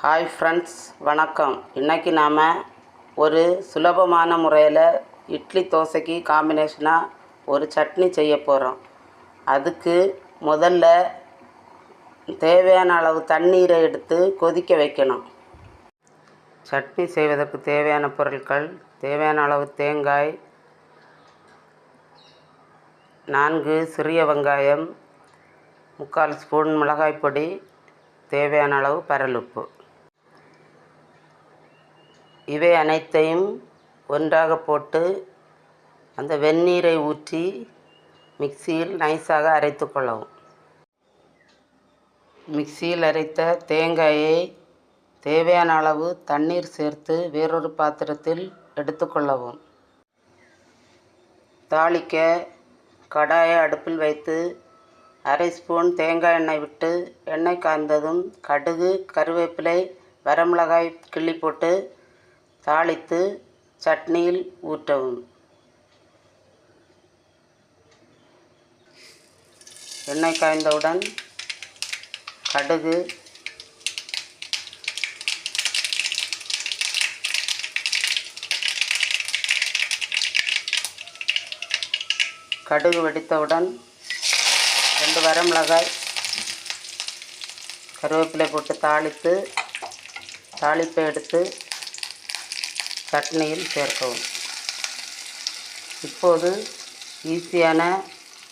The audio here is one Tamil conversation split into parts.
ஹாய் ஃப்ரெண்ட்ஸ், வணக்கம். இன்றைக்கி நாம் ஒரு சுலபமான முறையில் இட்லி தோசைக்கு காம்பினேஷனாக ஒரு சட்னி செய்ய போகிறோம். அதுக்கு முதல்ல தேவையான அளவு தண்ணீரை எடுத்து கொதிக்க வைக்கணும். சட்னி செய்வதற்கு தேவையான பொருட்கள்: தேவையான அளவு தேங்காய், 4 சிறிய வெங்காயம், 3/4 ஸ்பூன் மிளகாய் பொடி, தேவையான அளவு பரலுப்பு. இவை அனைத்தையும் ஒன்றாக போட்டு அந்த வெந்நீரை ஊற்றி மிக்சியில் நைஸாக அரைத்து கொள்ளவும். மிக்சியில் அரைத்த தேங்காயை தேவையான அளவு தண்ணீர் சேர்த்து வேறொரு பாத்திரத்தில் எடுத்துக்கொள்ளவும். தாளிக்க கடாயை அடுப்பில் வைத்து 1/2 ஸ்பூன் தேங்காய் எண்ணெய் விட்டு எண்ணெய் காய்ந்ததும் கடுகு, கருவேப்பிலை, வரமிளகாய் கிள்ளி போட்டு தாளித்து சட்னியில் ஊற்றவும். எண்ணெய் காய்ந்தவுடன் கடுகு, வெடித்தவுடன் 2 வரமிளகாய், கருவேப்பிலை போட்டு தாளித்து தாளிப்பை எடுத்து சட்னியில் சேர்க்கவும். இப்போது ஈஸியான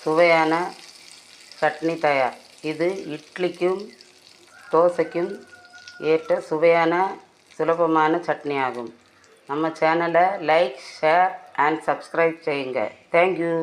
சுவையான சட்னி தயார். இது இட்லிக்கும் தோசைக்கும் ஏற்ற சுவையான சுலபமான சட்னி ஆகும். நம்ம சேனலை லைக், ஷேர் அண்ட் சப்ஸ்கிரைப் செய்யுங்க. தேங்க்யூ.